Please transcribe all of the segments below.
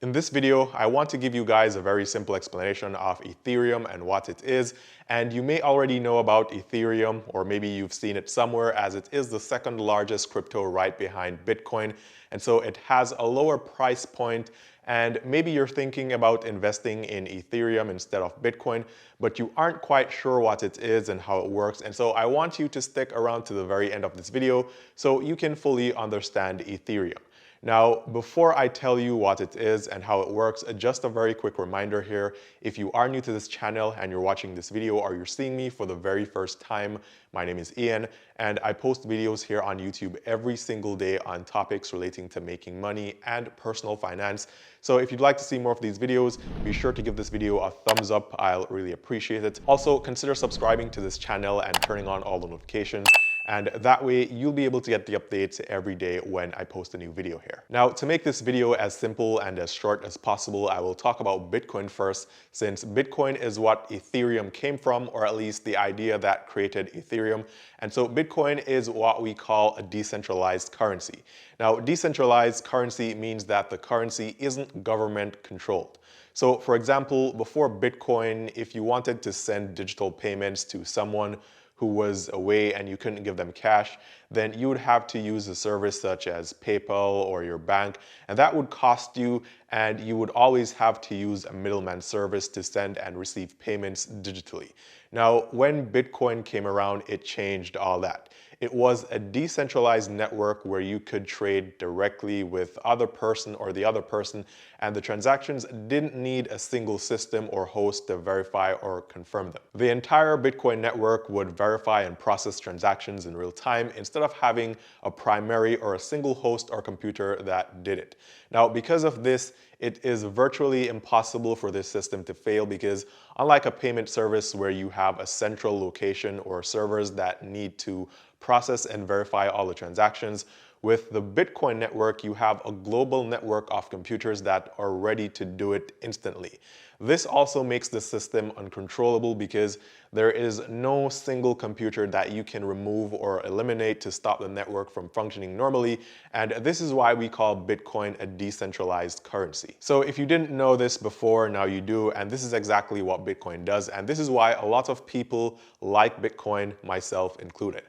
In this video, I want to give you guys a very simple explanation of Ethereum and what it is. And you may already know about Ethereum, or maybe you've seen it somewhere, as it is the second largest crypto right behind Bitcoin. And so it has a lower price point. And maybe you're thinking about investing in Ethereum instead of Bitcoin, but you aren't quite sure what it is and how it works. And so I want you to stick around to the very end of this video so you can fully understand Ethereum. Now, before I tell you what it is and how it works, just a very quick reminder here. If you are new to this channel and you're watching this video or you're seeing me for the very first time, my name is Ian and I post videos here on YouTube every single day on topics relating to making money and personal finance. So if you'd like to see more of these videos, be sure to give this video a thumbs up. I'll really appreciate it. Also, consider subscribing to this channel and turning on all the notifications. And that way you'll be able to get the updates every day when I post a new video here. Now, to make this video as simple and as short as possible, I will talk about Bitcoin first, since Bitcoin is what Ethereum came from, or at least the idea that created Ethereum. And so Bitcoin is what we call a decentralized currency. Now, decentralized currency means that the currency isn't government controlled. So for example, before Bitcoin, if you wanted to send digital payments to someone who was away and you couldn't give them cash, then you would have to use a service such as PayPal or your bank, and that would cost you, and you would always have to use a middleman service to send and receive payments digitally. Now, when Bitcoin came around, it changed all that. It was a decentralized network where you could trade directly with the other person, and the transactions didn't need a single system or host to verify or confirm them. The entire Bitcoin network would verify and process transactions in real time instead of having a primary or a single host or computer that did it. Now, because of this, it is virtually impossible for this system to fail because unlike a payment service where you have a central location or servers that need to process and verify all the transactions, with the Bitcoin network, you have a global network of computers that are ready to do it instantly. This also makes the system uncontrollable because there is no single computer that you can remove or eliminate to stop the network from functioning normally, and this is why we call Bitcoin a decentralized currency. So if you didn't know this before, now you do, and this is exactly what Bitcoin does, and this is why a lot of people like Bitcoin, myself included.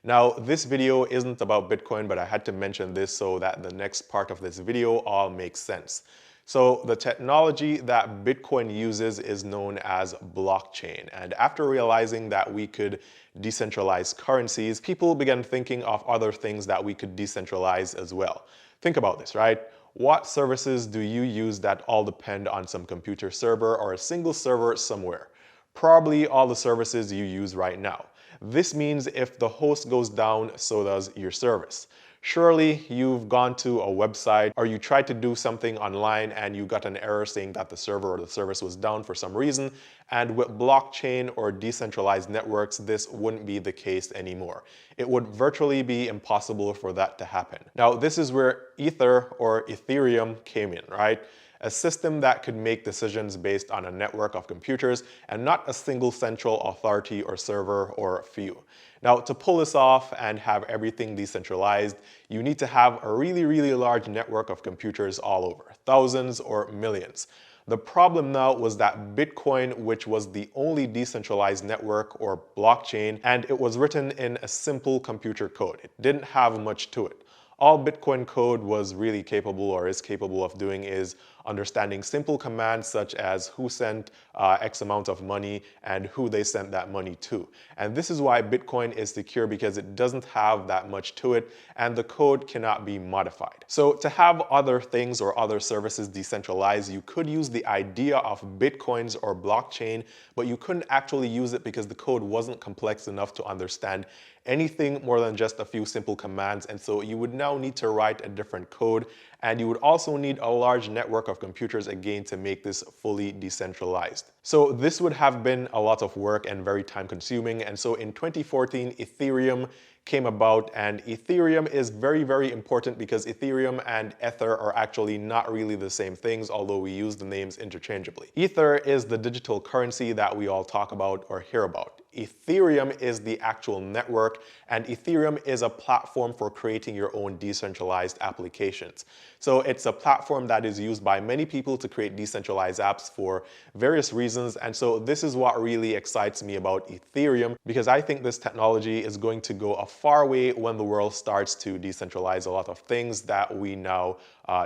Now, this video isn't about Bitcoin, but I had to mention this so that the next part of this video all makes sense. So the technology that Bitcoin uses is known as blockchain. And after realizing that we could decentralize currencies, people began thinking of other things that we could decentralize as well. Think about this, right? What services do you use that all depend on some computer server or a single server somewhere? Probably all the services you use right now. This means if the host goes down, so does your service. Surely you've gone to a website or you tried to do something online and you got an error saying that the server or the service was down for some reason. And with blockchain or decentralized networks, this wouldn't be the case anymore. It would virtually be impossible for that to happen. Now, this is where Ether or Ethereum came in, right? A system that could make decisions based on a network of computers and not a single central authority or server or a few. Now, to pull this off and have everything decentralized, you need to have a really large network of computers all over, thousands or millions. The problem now was that Bitcoin, which was the only decentralized network or blockchain, and it was written in a simple computer code. It didn't have much to it. All Bitcoin code was really capable or is capable of doing is understanding simple commands such as who sent X amount of money and who they sent that money to. And this is why Bitcoin is secure, because it doesn't have that much to it and the code cannot be modified. So to have other things or other services decentralized, you could use the idea of Bitcoins or blockchain, but you couldn't actually use it because the code wasn't complex enough to understand anything more than just a few simple commands. And so you would now need to write a different code, and you would also need a large network of computers again to make this fully decentralized. So this would have been a lot of work and very time consuming. And so in 2014, Ethereum came about, and Ethereum is very important because Ethereum and Ether are actually not really the same things, although we use the names interchangeably. Ether is the digital currency that we all talk about or hear about. Ethereum is the actual network, and Ethereum is a platform for creating your own decentralized applications. So it's a platform that is used by many people to create decentralized apps for various reasons. And so this is what really excites me about Ethereum, because I think this technology is going to go a far way when the world starts to decentralize a lot of things that we now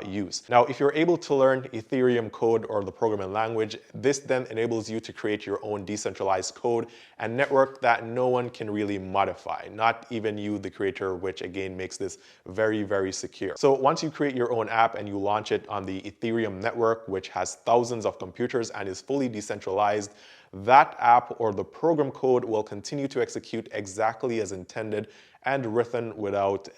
use. Now, if you're able to learn Ethereum code or the programming language, this then enables you to create your own decentralized code and network that no one can really modify, not even you, the creator, which again makes this very, very secure. So once you create your own app and you launch it on the Ethereum network, which has thousands of computers and is fully decentralized, that app or the program code will continue to execute exactly as intended and written without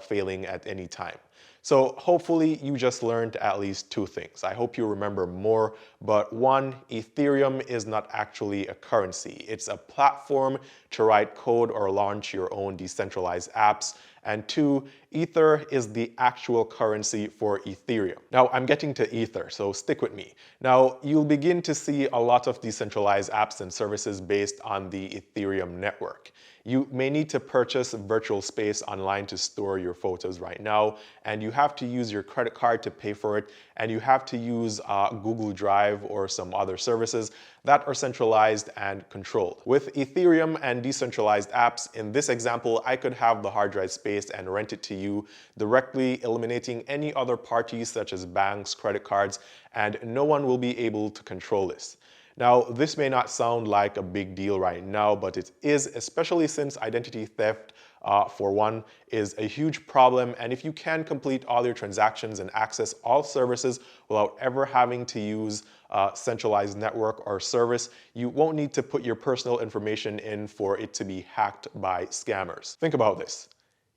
failing at any time. So hopefully you just learned at least two things. I hope you remember more, but one, Ethereum is not actually a currency. It's a platform to write code or launch your own decentralized apps. And two, Ether is the actual currency for Ethereum. Now I'm getting to Ether, so stick with me. Now you'll begin to see a lot of decentralized apps and services based on the Ethereum network. You may need to purchase virtual space online to store your photos right now, and you have to use your credit card to pay for it, and you have to use Google Drive or some other services that are centralized and controlled. With Ethereum and decentralized apps, in this example, I could have the hard drive space and rent it to you directly, eliminating any other parties such as banks, credit cards, and no one will be able to control this. Now, this may not sound like a big deal right now, but it is, especially since identity theft, for one, is a huge problem. And if you can complete all your transactions and access all services without ever having to use a centralized network or service, you won't need to put your personal information in for it to be hacked by scammers. Think about this.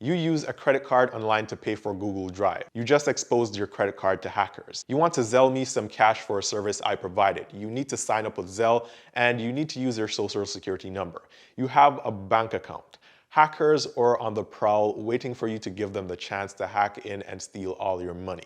You use a credit card online to pay for Google Drive. You just exposed your credit card to hackers. You want to Zelle me some cash for a service I provided. You need to sign up with Zelle and you need to use your social security number. You have a bank account. Hackers are on the prowl waiting for you to give them the chance to hack in and steal all your money.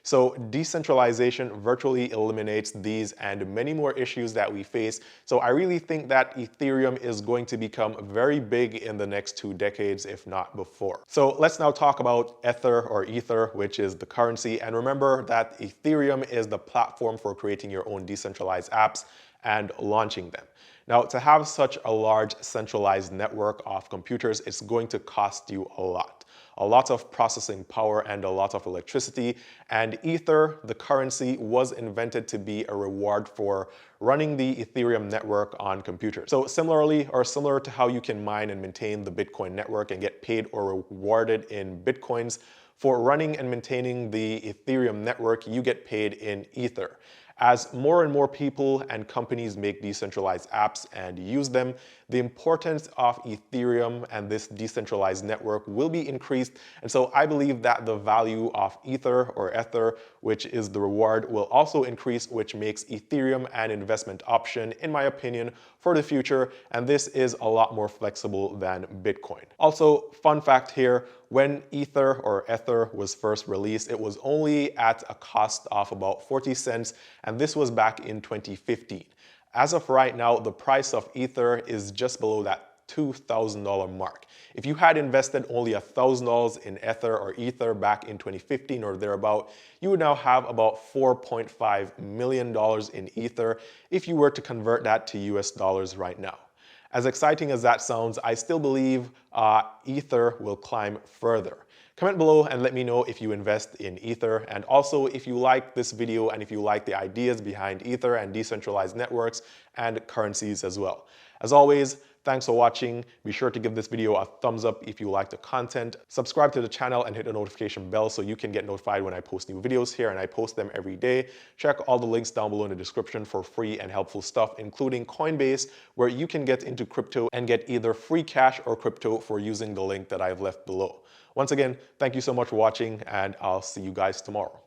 So decentralization virtually eliminates these and many more issues that we face. So I really think that Ethereum is going to become very big in the next 2 decades, if not before. So let's now talk about Ether, which is the currency. And remember that Ethereum is the platform for creating your own decentralized apps and launching them. Now, to have such a large centralized network of computers, it's going to cost you a lot of processing power and a lot of electricity. And Ether, the currency, was invented to be a reward for running the Ethereum network on computers. So similar to how you can mine and maintain the Bitcoin network and get paid or rewarded in Bitcoins, for running and maintaining the Ethereum network, you get paid in Ether. As more and more people and companies make decentralized apps and use them, the importance of Ethereum and this decentralized network will be increased. And so I believe that the value of Ether, which is the reward, will also increase, which makes Ethereum an investment option, in my opinion, for the future. And this is a lot more flexible than Bitcoin. Also, fun fact here, when Ether was first released, it was only at a cost of about 40 cents, and this was back in 2015. As of right now, the price of Ether is just below that $2,000 mark. If you had invested only $1,000 in Ether back in 2015 or thereabout, you would now have about $4.5 million in Ether if you were to convert that to US dollars right now. As exciting as that sounds, I still believe Ether will climb further. Comment below and let me know if you invest in Ether, and also if you like this video and if you like the ideas behind Ether and decentralized networks and currencies as well. As always, thanks for watching. Be sure to give this video a thumbs up if you like the content. Subscribe to the channel and hit the notification bell so you can get notified when I post new videos here, and I post them every day. Check all the links down below in the description for free and helpful stuff, including Coinbase, where you can get into crypto and get either free cash or crypto for using the link that I've left below. Once again, thank you so much for watching, and I'll see you guys tomorrow.